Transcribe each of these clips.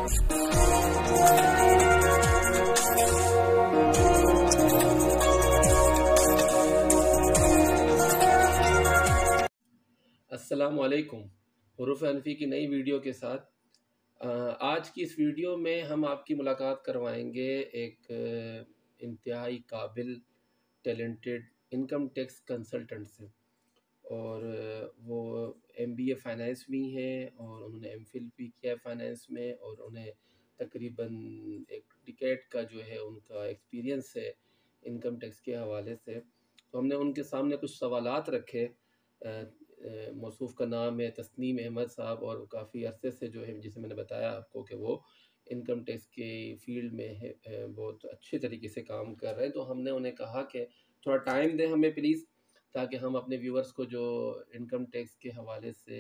अस्सलामु अलैकुम। हुरूफ हनफी की नई वीडियो के साथ आज की इस वीडियो में हम आपकी मुलाकात करवाएंगे एक इंतहाई काबिल टैलेंटेड इनकम टैक्स कंसल्टेंट से। और वो एमबीए फ़ाइनेंस भी हैं और उन्होंने एमफिल भी किया है फ़ाइनेंस में, और उन्हें तकरीबन एक डिकेड का जो है उनका एक्सपीरियंस है इनकम टैक्स के हवाले से। तो हमने उनके सामने कुछ सवालात रखे। मौसूफ़ का नाम है तस्नीम अहमद साहब, और काफ़ी अरसे से जो है, जिसे मैंने बताया आपको कि वो इनकम टैक्स के फ़ील्ड में है, बहुत अच्छे तरीके से काम कर रहे हैं। तो हमने उन्हें कहा कि थोड़ा टाइम दें हमें प्लीज़, ताकि हम अपने व्यूअर्स को जो इनकम टैक्स के हवाले से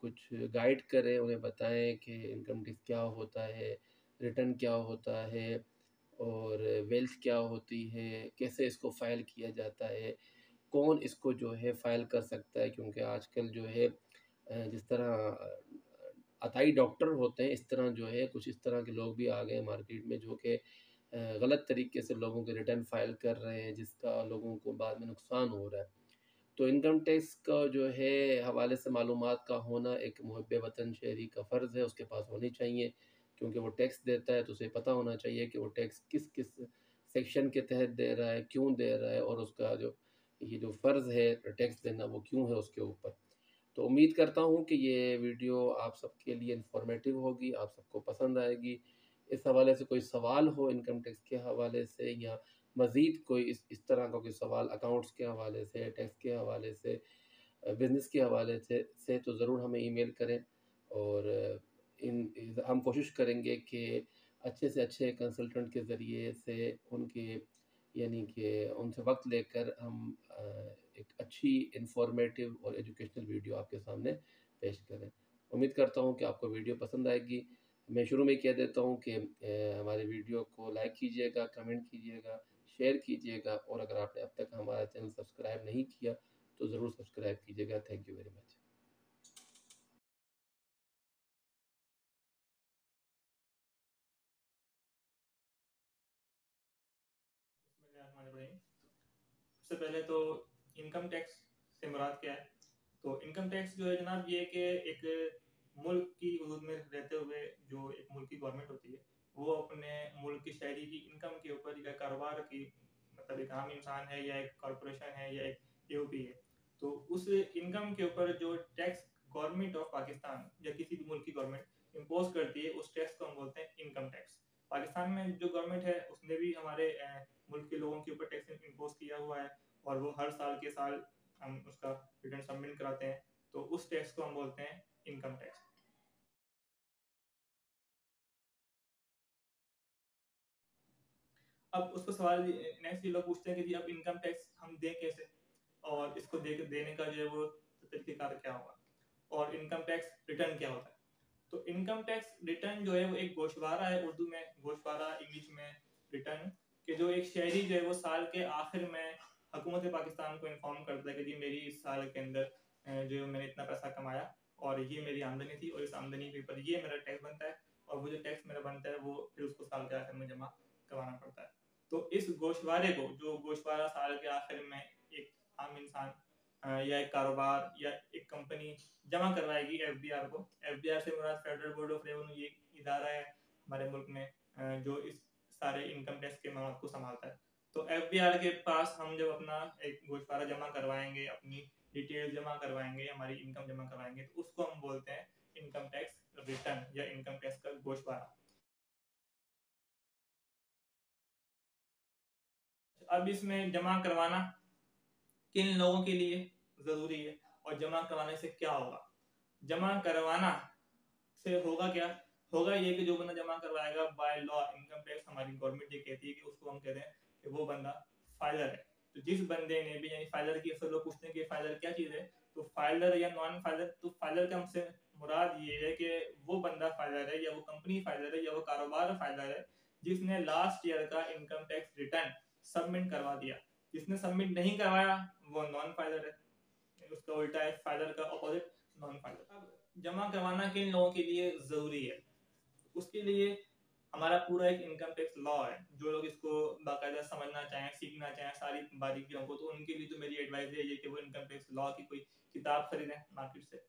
कुछ गाइड करें, उन्हें बताएं कि इनकम टैक्स क्या होता है, रिटर्न क्या होता है, और वेल्थ क्या होती है, कैसे इसको फ़ाइल किया जाता है, कौन इसको जो है फ़ाइल कर सकता है। क्योंकि आजकल जो है जिस तरह अताई डॉक्टर होते हैं, इस तरह जो है कुछ इस तरह के लोग भी आ गए हैं मार्केट में, जो कि गलत तरीके से लोगों के रिटर्न फ़ाइल कर रहे हैं, जिसका लोगों को बाद में नुकसान हो रहा है। तो इनकम टैक्स का जो है हवाले से मालूमात का होना एक मुहब्बे वतन शहरी का फ़र्ज़ है, उसके पास होनी चाहिए। क्योंकि वो टैक्स देता है तो उसे पता होना चाहिए कि वो टैक्स किस किस सेक्शन के तहत दे रहा है, क्यों दे रहा है, और उसका जो ये जो फ़र्ज़ है टैक्स देना वो क्यों है उसके ऊपर। तो उम्मीद करता हूँ कि ये वीडियो आप सबके लिए इंफॉर्मेटिव होगी, आप सबको पसंद आएगी। इस हवाले से कोई सवाल हो इनकम टैक्स के हवाले से, या मज़ीद कोई इस तरह का कोई सवाल अकाउंट्स के हवाले से, टैक्स के हवाले से, बिज़नेस के हवाले से तो ज़रूर हमें ईमेल करें। और हम कोशिश करेंगे कि अच्छे से अच्छे कंसल्टेंट के ज़रिए से उनके यानी कि उनसे वक्त लेकर हम एक अच्छी इंफॉर्मेटिव और एजुकेशनल वीडियो आपके सामने पेश करें। उम्मीद करता हूँ कि आपको वीडियो पसंद आएगी। मैं शुरू में कह देता हूँ कि हमारे वीडियो को लाइक कीजिएगा, कमेंट कीजिएगा, शेयर कीजिएगा, और अगर आपने अब तक हमारा चैनल सब्सक्राइब नहीं किया तो ज़रूर सब्सक्राइब कीजिएगा। Thank you very much. सबसे पहले तो इनकम टैक्स से मुराद क्या है? तो इनकम टैक्स जो है जनाब, ये कि एक मुल्क की हदूद में रहते हुए जो एक मुल्क की गवर्नमेंट होती है, वो अपने मुल्क की शहरी की इनकम के ऊपर या कारोबार की, मतलब एक आम इंसान है या एक कॉरपोरेशन है या एक एओपी है, तो उस इनकम के ऊपर जो टैक्स गवर्नमेंट ऑफ पाकिस्तान या किसी भी मुल्क की गवर्नमेंट इम्पोज करती है, उस टैक्स को हम बोलते हैं इनकम टैक्स। पाकिस्तान में जो गवर्नमेंट है उसने भी हमारे मुल्क के लोगों के ऊपर टैक्स इम्पोज किया हुआ है, और वो हर साल के साल हम उसका रिटर्न सबमिट कराते हैं, तो उस टैक्स को हम बोलते हैं इनकम टैक्स। अब उसको सवाल नेक्स्ट ये लोग पूछते हैं कि जी अब इनकम टैक्स हम दें कैसे, और इसको देने का जो है वो तरीकेकार क्या होगा, और इनकम टैक्स रिटर्न क्या होता है। तो इनकम टैक्स रिटर्न जो है वो एक गोशवारा है, उर्दू में गोशवारा, इंग्लिश में रिटर्न, कि जो एक शहरी जो है वो साल के आखिर में हुकूमत पाकिस्तान को इन्फॉर्म करता है कि जी मेरी इस साल के अंदर जो मैंने इतना पैसा कमाया, और ये मेरी आमदनी थी, और इस आमदनी के ऊपर ये मेरा टैक्स बनता है, और वो जो टैक्स मेरा बनता है वो फिर उसको साल के आखिर में जमा करवाना पड़ता है। तो इस गोशवारे को, जो गोशवारा साल के आखिर में एक आम इंसान या एक कारोबार या एक कंपनी जमा करवाएगी एफबीआर को। एफबीआर से मुराद फेडरल बोर्ड ऑफ रेवेन्यू, ये इदारा है हमारे मुल्क में जो इस सारे इनकम टैक्स के मामलों को संभालता है। तो एफबीआर के पास हम जब अपना एक गोशवारा जमा करवाएंगे, अपनी डिटेल जमा करवाएंगे, हमारी इनकम जमा करवाएंगे, तो उसको हम बोलते हैं इनकम टैक्स रिटर्न या इनकम टैक्स का गोशवारा। अब इसमें जमा करवाना किन लोगों के लिए जरूरी है, और जमा करवाने से क्या होगा? जमा करवाना से होगा क्या? होगा ये कि जो बंदा जमा करवाएगा, बाय लॉ इनकम टैक्स हमारी गवर्नमेंट ये कहती है कि उसको हम कहते हैं कि वो बंदा फाइलर है। तो जिस बंदे ने भी, यानी फाइलर की अक्सर लोग पूछते हैं कि फाइलर क्या चीज़ है, तो फाइलर या नॉन फाइलर, तो फाइलर का हमसे मुराद ये है कि वो बंदा फाइलर है, या वो कंपनी फाइलर है, या वो कारोबार फाइलर है जिसने लास्ट ईयर का इनकम टैक्स रिटर्न सबमिट करवा दिया। जिसने सबमिट नहीं करवाया वो नॉन फाइलर है, उसका उल्टा है फाइलर का ऑपोजिट, नॉन फाइलर। अब जमा करवाना किन लोगों के लिए जरूरी है, उसके लिए हमारा पूरा एक इनकम टैक्स लॉ है। जो लोग इसको बाकायदा समझना चाहें, सीखना चाहें सारी बारीकियों को, तो उनके लिए तो मेरी एडवाइस है ये कि वो इनकम टैक्स लॉ की कोई किताब खरीदें मार्केट से।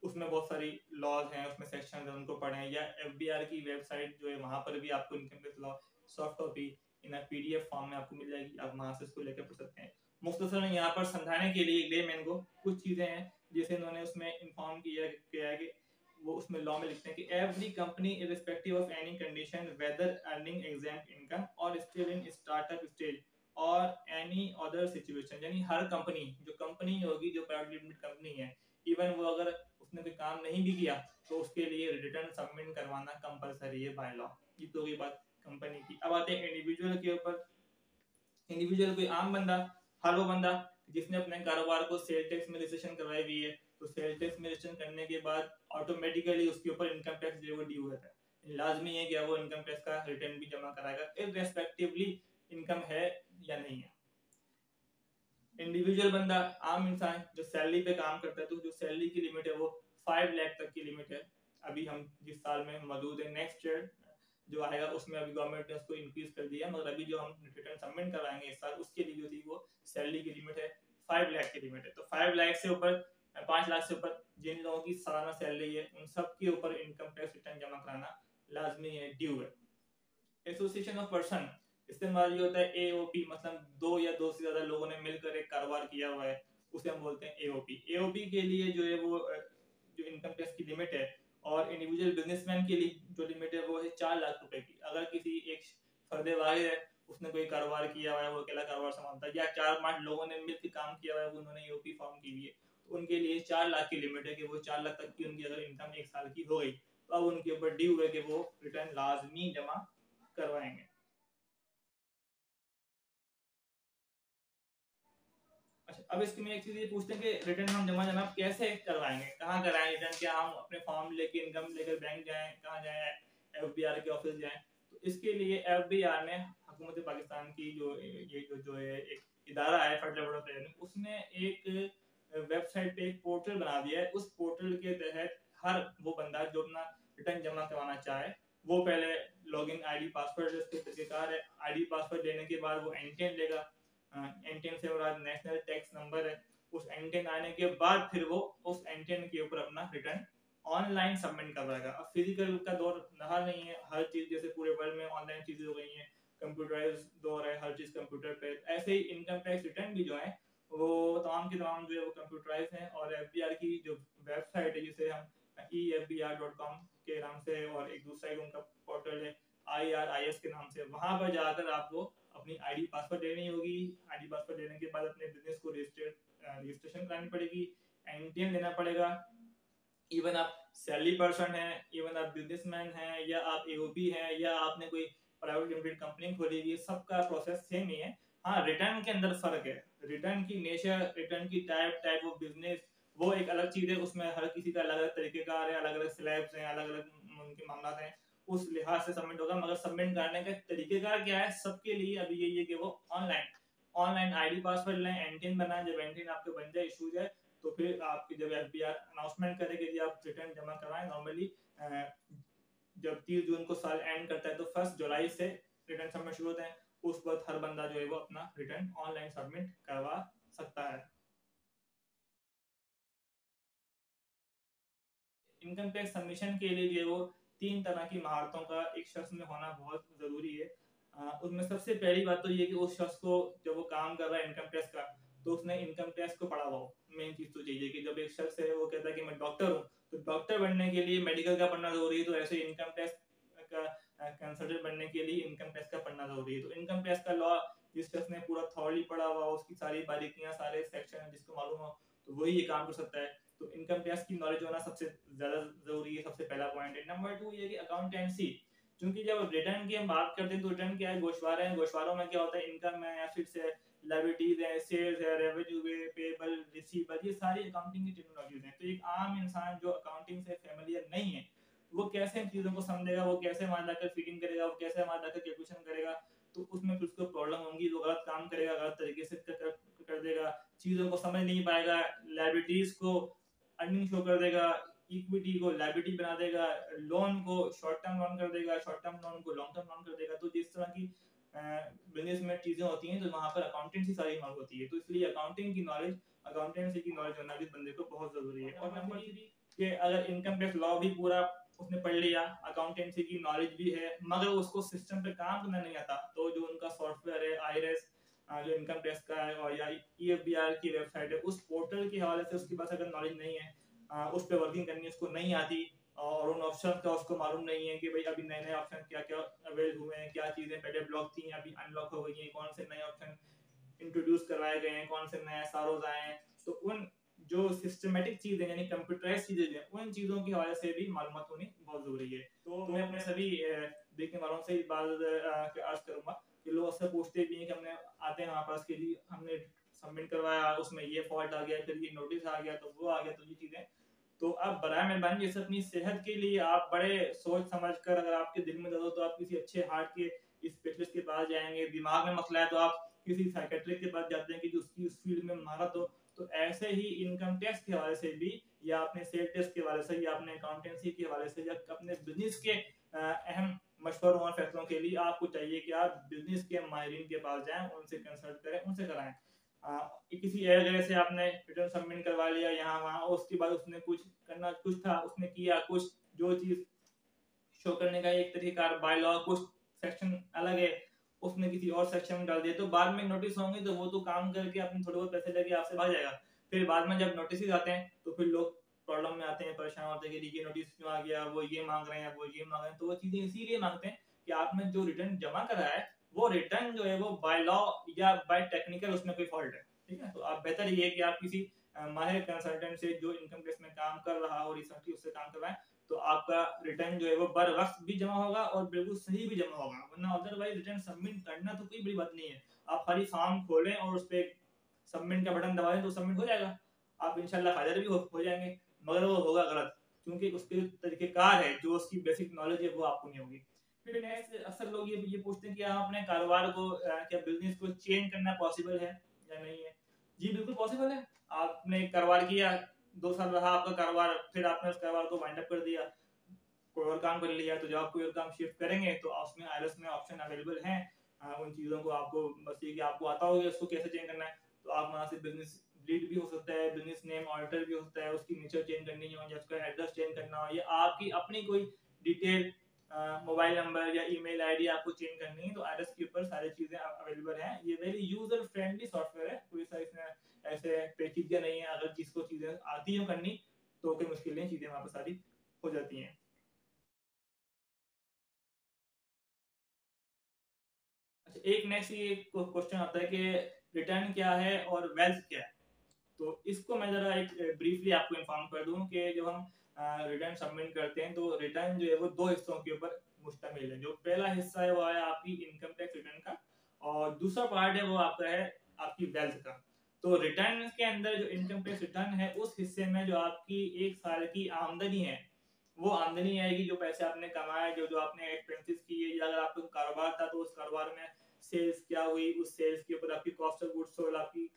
उसमें बहुत सारी लॉज हैं, उसमें सेक्शन है, उनको पढ़ें, या एफबीआर की वेबसाइट जो है वहाँ पर भी आपको income tax law soft copy in PDF form में आपको मिल जाएगी, आप वहाँ से इसको लेकर पढ़ सकते हैं। मुख्तसर यहाँ पर समझाने के लिए लेमैन को कुछ चीज़ें हैं जिसे इन्होंने उसमें इन्फॉर्म किया है कि वो उसमें लॉ में लिखते हैं कि every company irrespective of any condition whether earning exempt income और स्टिल इन स्टार्टअप स्टेज और एनी अदर सिचुएशन, यानी हर कंपनी, जो कंपनी होगी, जो प्राइवेट लिमिटेड कंपनी है, इवन वो अगर उसने कोई काम नहीं भी किया तो उसके लिए रिटर्न सबमिट करवाना कंपलसरी है बाय लॉ। ये तो ये बात कंपनी की। अब आते हैं इंडिविजुअल के ऊपर। इंडिविजुअल कोई आम बंदा, हर वो बंदा जिसने अपने कारोबार को सेल टैक्स में रजिस्ट्रेशन करवाई हुई है, तो सेल टैक्स में रजिस्ट्रेशन करने के बाद ऑटोमेटिकली उसके ऊपर इनकम टैक्स जो है वो ड्यू होता है। लाजमी है कि वो इनकम टैक्स का रिटर्न भी जमा कराएगा इररेस्पेक्टिवली इनकम है या नहीं है। इंडिविजुअल बंदा, आम इंसान जो सैलरी पे काम करता है, तो जो सैलरी की लिमिट है वो 5 लाख तक की लिमिट है। अभी हम जिस साल में मौजूद है, नेक्स्ट ईयर जो आएगा उसमें अभी गवर्नमेंट ने उसको इंक्रीज कर दिया, मगर अभी जो हम रिटर्न सबमिट करवाएंगे इस साल, उसके लिए जो थी वो सैलरी की लिमिट है 5 लाख की लिमिट है। तो 5 लाख से ऊपर, 5 लाख से ऊपर जिन लोगों की सालाना सैलरी है, उन सब के ऊपर इनकम टैक्स रिटर्न जमा कराना लाजमी है, ड्यू है। एसोसिएशन ऑफ पर्सन, इस्तेमाल ये होता है एओपी, मतलब दो या दो से ज्यादा लोगों ने मिलकर एक कारोबार किया हुआ है, उसे हम बोलते हैं एओपी। एओपी के लिए जो है वो जो इनकम टैक्स की लिमिट है, और इंडिविजुअल बिजनेसमैन के लिए जो लिमिट है वो है 4 लाख रुपए की। अगर किसी एक फर्दे वाहिद है, उसने कोई कारोबार किया हुआ है, वो अकेला कारोबार संभालता है, या 4-5 लोगों ने मिलकर काम किया हुआ है, उन्होंने एओपी फॉर्म की हुई है, तो उनके लिए 4 लाख की लिमिट है कि वो 4 लाख तक की उनकी अगर इनकम एक साल की हो गई, तो अब उनके ऊपर ड्यू है कि वो रिटर्न लाजमी जमा करवाएंगे। अच्छा, अब इसके में एक चीज ये पूछते हैं कि रिटर्न हम जमा जनाब कैसे करवाएंगे, कहाँ कराएं रिटर्न? क्या हम अपने फॉर्म लेके इनकम लेकर बैंक जाएं, कहाँ जाएं, एफबीआर के ऑफिस जाएं? तो इसके लिए एफबीआर ने, हुकूमत पाकिस्तान की जो ये जो है एक इदारा है, फेडरल बोर्ड ऑफ रेवेन्यू, उसने एक वेबसाइट पे एक पोर्टल बना दिया है। उस पोर्टल के तहत हर वो बंदा जो अपना रिटर्न जमा करवाना चाहे, वो पहले लॉगिन आईडी पासवर्ड इसके तरीकेकार है। आईडी पासवर्ड देने के बाद वो एनटीएन लेगा, एनटीएन से मुराद नेशनल टैक्स नंबर है। उस एनटीएन आने के बाद फिर वो उस एनटीएन के ऊपर अपना रिटर्न ऑनलाइन सबमिट करवाएगा। अब फिजिकल का दौर रहा नहीं है, हर चीज जैसे पूरे वर्ल्ड में ऑनलाइन चीजें हो गई हैं, कंप्यूटराइज दौर है, हर चीज कंप्यूटर पे। ऐसे ही इनकम टैक्स रिटर्न भी जो है वो तमाम के तमाम जो है वो कंप्यूटराइज है। और एफबीआर की जो वेबसाइट है, जिसे हम efbr.com के नाम से, और एक दूसरा एक उनका पोर्टल है IRIS के नाम से, वहां पर जाकर आपको अपनी आईडी पासवर्ड देनी होगी। आईडी पासवर्ड देने के बाद अपने बिजनेस को रजिस्ट्रेशन करानी पड़ेगी, एनटीएन लेना पड़ेगा। इवन आप सैलरी पर्सन है, इवन आप बिजनेसमैन हैं, या आप एओपी हैं, या आपने कोई प्राइवेट लिमिटेड कंपनी खोली हुई है, सबका प्रोसेस सेम ही है। हाँ, रिटर्न के अंदर फर्क है, रिटर्न की नेचर, रिटर्न की टाइप ऑफ बिजनेस, वो एक अलग चीज है। उसमें हर किसी का अलग अलग तरीकेकार है, अलग अलग स्लैब्स हैं, अलग अलग उनके मामला हैं, उस लिहाज से सबमिट होगा। मगर सबमिट करने का तरीकेकार क्या है सबके लिए अभी यही है कि वो ऑनलाइन आईडी पासवर्ड लें, एनटीएन बनाएं। जब एनटीएन आपके बन जाए, इशू जाए, तो फिर आपकी जब एफबीआर अनाउंसमेंट करेगी कि आप रिटर्न जमा करवाएं, नॉर्मली जब 30 जून को साल एंड करता है, तो 1 जुलाई से रिटर्न सबमिट शुरू होते हैं। उस वक्त हर बंदा जो है वो अपना रिटर्न ऑनलाइन सबमिट करवा सकता है। इनकम टैक्स सबमिशन के लिए जो है वो 3 तरह की महारतों का एक शख्स में होना बहुत जरूरी है। उसमें सबसे पहली बात तो ये कि उस शख्स को, जब वो काम कर रहा है इनकम टैक्स का, तो उसने इनकम टैक्स को पढ़ा हुआ हो। मेन चीज तो चाहिए कि जब एक शख्स है वो कहता है कि मैं डॉक्टर हूँ, तो डॉक्टर बनने के लिए मेडिकल का पढ़ना जरूरी है, तो ऐसे इनकम टैक्स का कंसल्टेंट बनने के लिए इनकम टैक्स का पढ़ना जरूरी है। तो इनकम टैक्स का लॉ जिस शख्स ने पूरा थॉरली पढ़ा हुआ हो, उसकी सारी बारीकियां, सारे सेक्शन जिसको मालूम हो, तो वही ये काम कर सकता है। तो इनकम टैक्स की नॉलेज होना सबसे ज्यादा जरूरी है, सबसे पहला पॉइंट है। नंबर 2 ये कि अकाउंटेंसी, क्योंकि जब रिटर्न की हम बात करते हैं तो रिटर्न क्या है, गोशवारे हैं। गोशवारों में क्या होता है, इनकम है, एसेट्स है, लायबिलिटीज है, सेल्स है, रेवेन्यू है, पेबल, रिसीवेबल, ये सारी अकाउंटिंग की टर्मिनोलॉजीज हैं। तो एक आम इंसान जो अकाउंटिंग से फेमिलियर नहीं है, वो कैसे इन चीजों को समझेगा, वो कैसे वहां जाकर फीडिंग करेगा, वो कैसे वहां जाकर कैलकुलेशन करेगा? तो उसमें फिर उसको प्रॉब्लम होंगी, वो गलत काम करेगा, गलत तरीके से कर देगा, चीजों को समझ नहीं पाएगा, लायबिलिटीज को अर्निंग शो कर देगा, इक्विटी को लायबिलिटी बना देगा, लोन को शॉर्ट टर्म लोन कर देगा, शॉर्ट टर्म लोन को लॉन्ग टर्म लोन कर देगा। तो जिस तरह की बिजनेस में चीजें होती हैं तो वहां पर अकाउंटेंसी सारी इन्वॉल्व होती है। तो इसलिए अकाउंटेंसी की नॉलेज होना भी बंदे को बहुत जरूरी है। और नंबर 3 कि अगर इनकम टैक्स लॉ भी पूरा उसने पढ़ लिया, अकाउंटेंसी की नॉलेज भी है, मगर उसको सिस्टम पे काम करना नहीं आता, तो जो उनका सॉफ्टवेयर है आईआरएस जो इनकम टैक्स का है और या ईएफबीआर की वेबसाइट है, उस पोर्टल के हवाले से उसके पास अगर नॉलेज नहीं है, उस पर वर्किंग करनी उसको नहीं आती और उन ऑप्शन का उसको मालूम नहीं है कि भाई अभी नए नए ऑप्शन क्या क्या अवेल हुए हैं, क्या चीज़ें पहले ब्लॉक थी अभी अनलॉक हो गई हैं, कौन से नए ऑप्शन इंट्रोड्यूस करवाए गए हैं, कौन से नए एसआरओज आए हैं, तो उन जो सिस्टमैटिक चीजें यानी कंप्यूटराइज चीजें हैं उन चीजों के हवाले से भी मालूमात होनी बहुत जरूरी है। तो मैं अपने सभी देखने वालों से इस बात अर्ज करूंगा कि लोग अक्सर पूछते भी हैं कि हमने आते हैं हमारे पास कि जी हमने सबमिट करवाया, उसमें ये फॉल्ट आ गया, फिर ये नोटिस आ गया, तो वो आ गया, तो ये चीजें, तो आप बराए मेहरबानी जैसे अपनी सेहत के लिए आप बड़े सोच समझ कर, अगर आपके दिल में दर्द हो तो आप किसी अच्छे हार्ट के स्पेशलिस्ट के पास जाएंगे, दिमाग में मसला है तो आप किसी साइकेट्रिक के पास जाते हैं कि जो उसकी उस फील्ड में महारत हो। तो ऐसे ही इनकम टैक्स के हवाले से भी, या अपने सेल टैक्स के हवाले से, या अपने अकाउंटेंसी के हवाले से, या अपने बिजनेस के अहम मशवरों और फैसलों के लिए आपको चाहिए कि आप बिजनेस के माहिरीन के पास जाएं, उनसे कंसल्ट करें, उनसे कराएं। किसी एक जगह से आपने रिटर्न सबमिट करवा लिया यहाँ वहाँ, उसके बाद उसने कुछ करना कुछ था, उसने किया कुछ, जो चीज शो करने का एक तरीका बाय लॉ कुछ सेक्शन अलग है, उसने किसी और सेक्शन में डाल दिया, तो बाद में नोटिस होंगे तो वो तो काम करके अपने थोड़े बहुत पैसे लेके आपसे भाग जाएगा। फिर बाद में जब नोटिस आते हैं तो फिर लोग प्रॉब्लम में आते हैं, परेशान होते हैं कि ये नोटिस क्यों आ गया, वो ये मांग रहे हैं, वो ये मांग रहे हैं। तो वो चीजें इसीलिए मांगते हैं कि आपने जो रिटर्न जमा करा है वो रिटर्न जो है वो बाय लॉ या बाय टेक्निकल उसमें कोई फॉल्ट है, ठीक है। तो आप बेहतर ये है कि आप किसी माहिर कंसल्टेंट से जो इनकम टैक्स में काम कर रहा हो रिसेंटली उससे काम करवाएं, तो आपका रिटर्न जो है वो बर वक्त भी जमा होगा और बिल्कुल सही भी जमा होगा। वरना अदरवाइज रिटर्न सबमिट करना तो कोई बड़ी बात नहीं है, आप खाली फॉर्म खोलें और उस पर सबमिट का बटन दबाएं तो सबमिट हो जाएगा, आप इंशाल्लाह हाजिर भी हो जाएंगे, मगर वो होगा गलत, क्योंकि उसके तरीकेकार है, जो उसकी बेसिक नॉलेज है वो आपको नहीं होगी। फिर नेक्स्ट, अक्सर लोग ये पूछते हैं कि आप अपने कारोबार को क्या बिजनेस को चेंज करना पॉसिबल है या नहीं है। जी बिल्कुल पॉसिबल है। आपने कारोबार किया, 2 साल रहा आपका कारोबार, फिर आपने उस कारोबार को वाइंड अप कर दिया, कोई और काम कर लिया, तो जब आप कोई और काम शिफ्ट करेंगे तो उसमें आईआरएस में ऑप्शन अवेलेबल हैं उन चीज़ों को आपको बस ये कि आपको आता होगा उसको कैसे चेंज करना है। तो आप वहाँ से बिजनेस लीड भी हो सकता है, बिजनेस नेम ऑडिटर भी हो सकता है, उसकी नेचर चेंज करनी हो या उसका एड्रेस चेंज करना हो, या आपकी अपनी कोई डिटेल मोबाइल नंबर या ईमेल आईडी आपको चेंज करनी है, तो आईआरएस के ऊपर सारी चीज़ें अवेलेबल हैं। ये वेरी यूजर फ्रेंडली सॉफ्टवेयर है, कोई सा इसमें ऐसे पेचीदगी नहीं है। अगर जिसको चीज़ें आती हैं करनी तो कोई मुश्किलें चीज़ें वहाँ पर सारी हो जाती हैं। अच्छा, एक नेक्स्ट ये क्वेश्चन आता है कि रिटर्न क्या है और वेल्थ क्या है। तो इसको मैं जरा एक ब्रीफली आपको इन्फॉर्म कर दूं कि जब हम रिटर्न सबमिट करते हैं तो रिटर्न जो है वो 2 हिस्सों के ऊपर मुश्तमिल है। जो पहला हिस्सा है वो है आपकी इनकम टैक्स रिटर्न का, और दूसरा पार्ट है वो आपका है आपकी वेल्थ का। तो रिटर्न के अंदर जो इनकम टैक्स रिटर्न है उस हिस्से में जो आपकी 1 साल की आमदनी है, वो आमदनी आएगी, जो पैसे आपने कमाए, जो जो आपने एक्सपेंसेस किए, या अगर आपका कारोबार था तो उस कारोबार में सेल्स क्या हुई, उस सेल्स के ऊपर आपकी कॉस्ट ऑफ गुड्स सोल्ड, आपकी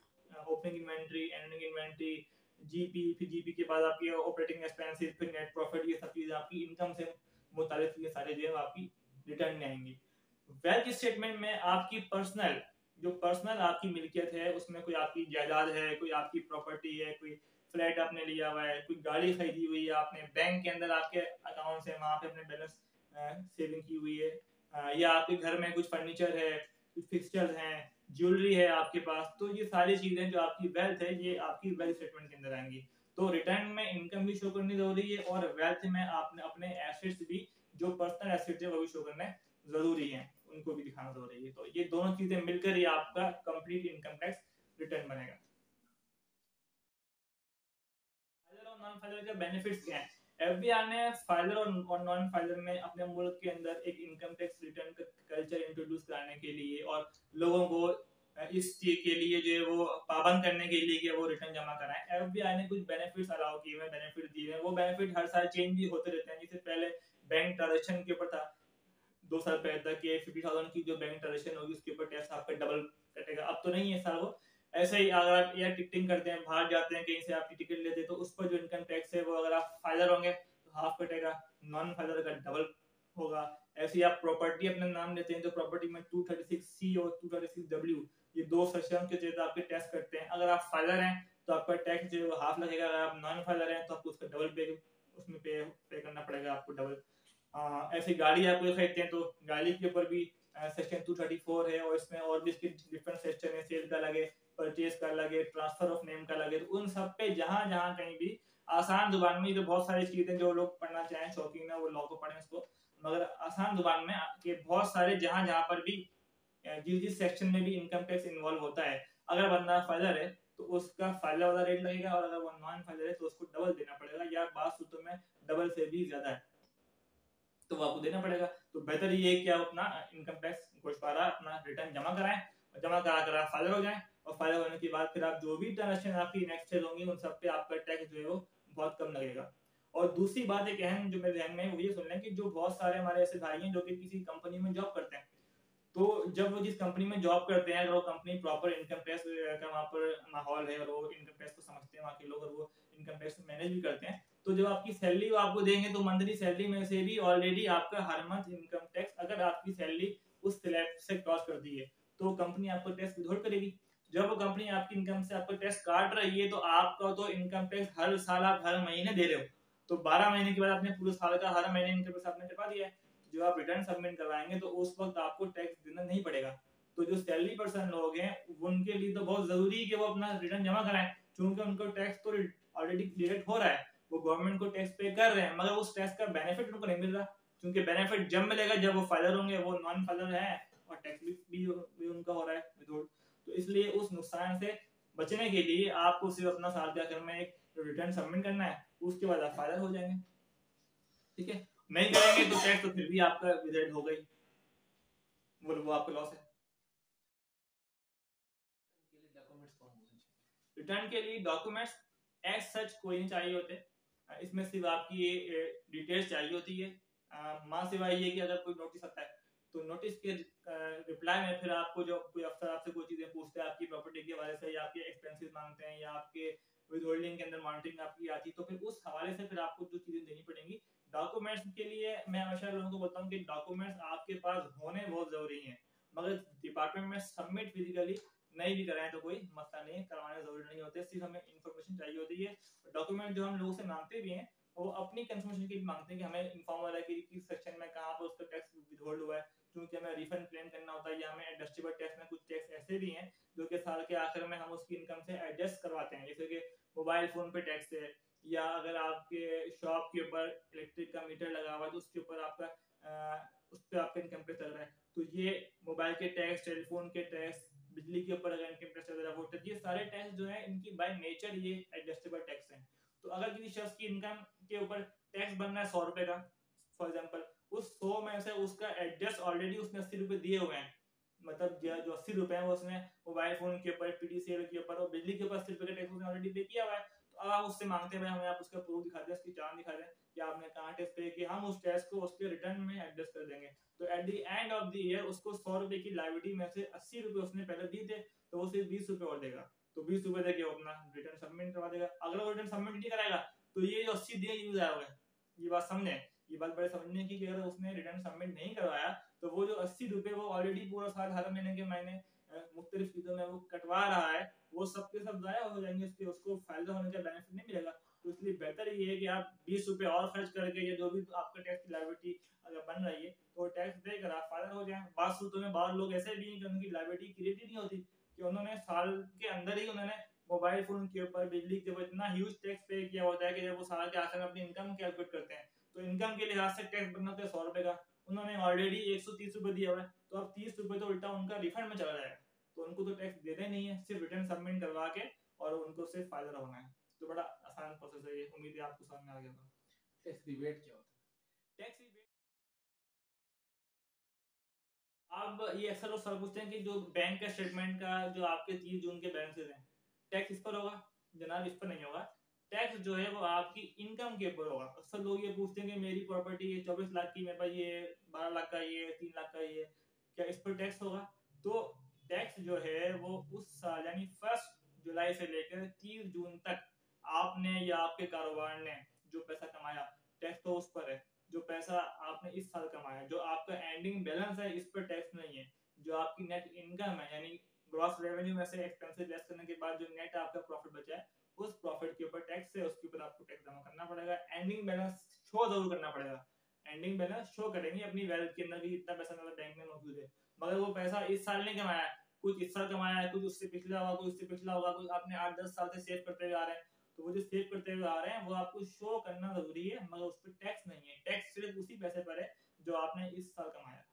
opening inventory, ending inventory, GP, फिर जीपी के बाद आपकी ऑपरेटिंग एक्सपेंसेस, फिर नेट प्रॉफिट, ये सब चीजें आपकी इनकम से मुताबिक ये सारे जो है आपकी रिटर्न में आएंगी। वेल्थ स्टेटमेंट में आपकी पर्सनल आपकी मिल्कियत है, उसमें कोई आपकी जायदाद है, कोई आपकी प्रॉपर्टी है, कोई फ्लैट आपने लिया हुआ है, कोई गाड़ी खरीदी हुई है आपने, बैंक के अंदर आपके अकाउंट है वहां पे अपने बैलेंस सेविंग की हुई है, या आपके घर में कुछ फर्नीचर है, कुछ फिक्सचर्स हैं, ज्वेलरी है आपके पास, तो ये सारी चीजें जो आपकी वेल्थ है ये आपकी वेल्थ स्टेटमेंट के अंदर आएंगी। तो रिटर्न में इनकम भी शो करनी जरूरी है और वेल्थ में आपने अपने एसेट्स भी, जो पर्सनल एसेट्स है वो भी शो करने जरूरी है, उनको भी दिखाना जरूरी है। तो ये दोनों चीजें मिलकर ही आपका कंप्लीट इनकम टैक्स रिटर्न बनेगा। फाइलर और नॉन फाइलर के बेनिफिट्स क्या हैं। एफबीआई ने फाइलर और नॉन फाइलर में अपने मुल्क के अंदर एक इनकम टैक्स रिटर्न का कल्चर इंट्रोड्यूस कराने के लिए और लोगों को इस चीज के लिए जो है वो पाबंद करने के लिए कि वो रिटर्न जमा कराएं, एफबीआई ने कुछ बेनिफिट्स अलाउ किए हुए, बेनिफिट दिए हैं। वो बेनिफिट हर साल चेंज भी होते रहते हैं। जैसे पहले बैंक ट्रांजेक्शन के ऊपर था 2 साल पहले तक, कि 50,000 की जो बैंक ट्रांजेक्शन होगी उसके ऊपर टैक्स आपका डबल कटेगा। अब तो नहीं है सर वो, ऐसे ही अगर आप एयर टिकटिंग करते हैं, बाहर जाते हैं, कहीं से आपकी टिकट लेते हैं, तो उस पर जो इनकम टैक्स है वो अगर आप फाइलर होंगे तो हाफ कटेगा, नॉन फाइलर का डबल होगा। ऐसे ही आप प्रॉपर्टी अपने नाम लेते हैं तो प्रॉपर्टी में 236C और 236W ये दो सेक्शन के तहत आपके टैक्स करते हैं। अगर आप फाइलर हैं तो आपका टैक्स जो है वो हाफ लगेगा, अगर आप नॉन फाइलर हैं तो आपको उसका डबल पे उसमें पे करना पड़ेगा आपको डबल। ऐसी गाड़ी आप कोई खरीदते हैं तो गाड़ी के ऊपर भी सेक्शन 234 है, और इसमें और भी इसके डिफरेंट सेक्शन है, सेल का लगे, परचेज का लगे, ट्रांसफर ऑफ नेम का लगे। तो उन सब पे जहां जहां कहीं भी आसान जुबान में, तो बहुत सारी चीजें जो लोग पढ़ना चाहें, शौकीन है वो लॉ को पढ़ें उसको, मगर आसान जुबान में के बहुत सारे जहां जहां पर भी जिस जिस सेक्शन में भी इनकम टैक्स इन्वॉल्व होता है, अगर बंदा फाइलर है तो उसका फाइलर वाला रेट लगेगा, और अगर वो नॉन फाइलर है तो उसको डबल देना पड़ेगा, या बात सूत्रों में डबल से भी ज्यादा है तो वो आपको देना पड़ेगा। तो बेहतर ये है कि आप अपना इनकम टैक्स गोशवारा अपना रिटर्न जमा कराएं, और जमा करा कर आप फाइलर हो जाएं, और फाइलर होने के बाद फिर आप जो भी ट्रांजेक्शन आपकी नेक्स्ट ईयर होंगी उन सब पे आपका टैक्स जो है वो बहुत कम लगेगा। और दूसरी बात एक अहम जो मेरे ध्यान में है वो ये सुन लें कि जो बहुत सारे हमारे ऐसे भाई हैं जो कि किसी कंपनी में जॉब करते हैं, तो जब वो जिस कंपनी में जॉब करते हैं, अगर वो कंपनी प्रॉपर इनकम टैक्स का वहाँ पर माहौल है और वो इनकम टैक्स को समझते हैं वहाँ के लोग, और वो इनकम टैक्स मैनेज भी करते हैं, तो जब आपकी सैलरी वो आपको देंगे तो मंथली सैलरी में से भी ऑलरेडी आपका हर मंथ इनकम टैक्स, अगर आपकी सैलरी उस स्लैब से क्रॉस कर दी है तो कंपनी आपको टैक्स विथहोल्ड करेगी। जब वो कंपनी आपकी इनकम से आपको टैक्स काट रही है तो आपका तो इनकम टैक्स हर साल आप हर महीने दे रहे हो, तो 12 महीने के बाद आपने पूरे साल का हर महीने इनकम टैक्स आपने कटवा दिया है। जो आप रिटर्न सबमिट करवाएंगे तो उस वक्त आपको टैक्स देना नहीं पड़ेगा। तो जो सैलरी पर्सन लोग हैं उनके लिए तो बहुत जरूरी है कि वो अपना रिटर्न जमा कराएं, क्योंकि उनको टैक्स तो ऑलरेडी डिडक्ट हो रहा है, वो गवर्नमेंट को टैक्स पे कर रहे हैं, मगर उस टैक्स का बेनिफिट उनको नहीं मिल रहा, क्योंकि बेनिफिट जब मिलेगा जब वो फाइलर होंगे, वो नॉन फाइलर है और टैक्स भी उनका हो रहा है विथहोल्ड। तो इसलिए उस नुकसान से बचने के लिए आपको सिर्फ अपना साल के आखिर में एक रिटर्न सबमिट करना है, उसके बाद आप फाइलर हो जाएंगे। ठीक है, नहीं करेंगे तो टैक्स तो फिर भी आपका विथहोल्ड हो गई, वो आपका लॉस है। डॉक्यूमेंट्स कौन होने चाहिए रिटर्न के लिए? डॉक्यूमेंट्स एज सच कोई नहीं चाहिए होते, इसमें सिर्फ आपकी ये डिटेल्स चाहिए होती है। माँ सिवाय ये कि अगर कोई नोटिस आता है तो नोटिस के रिप्लाई में फिर आपको जो कोई अफसर आपसे कोई चीजें पूछते हैं आपकी प्रॉपर्टी के हवाले से, या आपके एक्सपेंसेस मांगते हैं, या आपके विद होल्डिंग के अंदर मॉनिटरिंग आपकी आती है, तो फिर उस हवाले से फिर आपको जो चीजें देनी पड़ेंगी। डॉक्यूमेंट्स के लिए मैं हमेशा लोगों को बोलता हूँ कि डॉक्यूमेंट्स आपके पास होने बहुत जरूरी है, मगर डिपार्टमेंट में सबमिट फिजिकली नहीं भी कराएं तो कोई मसला नहीं है, करवाने जरूरी नहीं होते, सिर्फ हमें इन्फॉर्मेशन चाहिए होती है। डॉक्यूमेंट जो हम लोगों से मांगते भी हैं वो अपनी कंफर्मेशन के लिए मांगते हैं कि हमें इन्फॉर्म वाला कि किस सेक्शन में कहाँ पर उसका टैक्स विथहोल्ड हुआ है, क्योंकि हमें रिफंड क्लेम करना होता है, या हमें एडजस्टेबल टैक्स में कुछ टैक्स ऐसे भी हैं जो कि साल के आखिर में हम उसकी इनकम से एडजस्ट करवाते हैं, जैसे कि मोबाइल फोन पे टैक्स है, या अगर आपके शॉप के ऊपर इलेक्ट्रिक का मीटर लगा हुआ है तो उसके ऊपर आपका उस पर आपका इनकम टैक्स लग रहा है, तो ये मोबाइल के टैक्स, टेलीफोन के टैक्स, बिजली के ऊपर अगर इनकम टैक्स वगैरह होता है, ये सारे टैक्स जो है इनकी बाय नेचर ये एडजस्टेबल टैक्स हैं। तो अगर किसी शख्स की इनकम के ऊपर टैक्स बनना है 100 रुपए का फॉर एग्जाम्पल, उस 100 में से उसका एडजस्ट ऑलरेडी उसने 80 रुपए दिए हुए हैं, मतलब जो 80 रुपए है वो उसने मोबाइल फोन के ऊपर, पीडीसीएल के ऊपर और बिजली के ऊपर 80 रुपए का टैक्स उसने ऑलरेडी पे किया हुआ है। तो अब आप उससे मांगते हैं भाई हमें आप उसका प्रूफ दिखा दें, उसकी चालान दिखा दें कि आपने कहाँ टैक्स पे किया, हम उस टैक्स को उसके रिटर्न में एडजस्ट कर देंगे। तो at the end of the year उसको 100 रुपए की लाइबिलिटी में से 80 रुपए उसने पहले दिए थे, तो वो सिर्फ 20 रुपए और देगा, तो 20 रुपए देके वो अपना रिटर्न सबमिट करवा देगा। अगर वो रिटर्न सबमिट नहीं कराएगा तो ये जो 80 दिए यूज आया हुआ है, ये बात समझे, ये बात बड़े समझने की कि अगर उसने रिटर्न सबमिट नहीं करवाया तो वो जो 80 रुपए वो ऑलरेडी पूरा साल हर महीने के महीने मुख्तलिफ चीजों में वो कटवा रहा है, वो सब के सब जाया हो जाएंगे, उसके उसको फायदा होने का बेनिफिट नहीं मिलेगा। तो इसलिए बेहतर ये है कि आप 20 रुपए और खर्च करके, या जो भी आपका टैक्स की लाइबिलिटी अगर बन रही है तो टैक्स देकर आप फायदा हो जाए। बात सूत्रों में बाद लोग ऐसे भी हैं कि उनकी लाइबिलिटी क्रिएट ही नहीं होती, कि उन्होंने साल के अंदर ही उन्होंने मोबाइल फोन के ऊपर, बिजली के ऊपर इतना ह्यूज टैक्स पे किया होता है कि जब वो साल के आखिर में अपनी इनकम कैलकुलेट करते हैं तो इनकम के लिहाज से टैक्स बनना होता है 100 रुपए का, उन्होंने ऑलरेडी 130 रुपए दिया हुआ है, तो अब 30 रुपए तो उल्टा उनका रिफंड में चला जाएगा, तो उनको तो टैक्स देना ही नहीं है, सिर्फ रिटर्न सबमिट करवा के और उनको सिर्फ फायदा होना है। तो बड़ा आसान प्रोसेस है ये, उम्मीद है आपको समझ में आ गया होगा। टैक्स रिबेट क्या होता है? टैक्स रिबेट, अब ये अक्सर लोग सवाल पूछते हैं कि जो बैंक का स्टेटमेंट का जो आपके 30 जून के बैलेंसेस हैं, टैक्स इस पर होगा? जनाब इस पर नहीं होगा, टैक्स जो है वो आपकी इनकम के ऊपर होगा। अक्सर लोग ये पूछते हैं कि मेरी प्रॉपर्टी ये 24 लाख की, मेरे पास ये 12 लाख का, ये 3 लाख का, ये क्या इस पर टैक्स होगा? तो टैक्स जो है वो उस साल यानी 1 जुलाई से लेकर 30 जून तक आपने या आपके कारोबार ने जो पैसा कमाया, टैक्स तो उस पर है। जो पैसा आपने इस साल कमाया, जो आपका एंडिंग बैलेंस है, इस पर टैक्स नहीं है। जो आपकी नेट इनकम है यानी ग्रॉस रेवेन्यू में से एक्सपेंसेस लेस करने के बाद जो नेट आपका प्रॉफिट बचा है, उस प्रॉफिट के ऊपर टैक्स है, उसके ऊपर आपको टैक्स जमा करना पड़ेगा। एंडिंग बैलेंस शो जरूर करना पड़ेगा। एंडिंग बैलेंस शो करेंगे अपनी वेल्थ के अंदर कि इतना पैसा मेरे बैंक में मौजूद है, मगर वो पैसा इस साल नहीं कमाया, कुछ इस साल कमाया है, कुछ उससे पिछला होगा, कुछ उससे पिछला होगा, कुछ आपने 8-10 साल से सेव करते हुए आ रहे हैं। तो वो जो सेव करते हुए आ रहे हैं वो आपको शो करना जरूरी है, मगर उस पर टैक्स नहीं है। टैक्स सिर्फ उसी पैसे पर है जो आपने इस साल कमाया।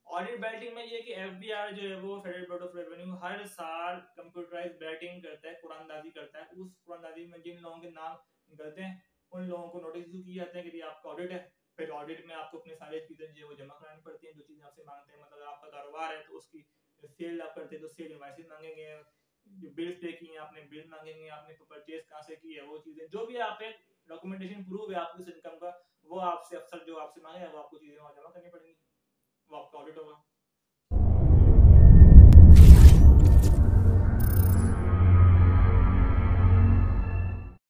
ऑडिट बैटिंग में ये कि एफबीआर जो है वो फेडरल ब्यूरो ऑफ रेवेन्यू हर साल कंप्यूटराइज बैटिंग करता है, कुरानदाजी करता है। उस कुरानदाजी में जिन लोगों के नाम निकलते हैं उन लोगों को नोटिस इशू किए जाते हैं कि आपका ऑडिट है। फिर ऑडिट में आपको अपनी सारी चीजें जो है वो जमा करानी पड़ती हैं, जो चीजें आपसे मांगते हैं। मतलब आपका कारोबार है तो उसकी सेल आप करते हैं तो सेल इनवॉइसेस मांगेंगे, जो बिल्स पे किए हैं आपने बिल मांगेंगे, आपने परचेज कहाँ से की है वो चीजें, जो भी आप एक डॉक्यूमेंटेशन प्रूफ है आपकी इनकम का, वो आपसे अफसर जो आपसे मांगे वो आपको चीजें वहां जमा करनी पड़ेंगी, वो आपका ऑडिट होगा।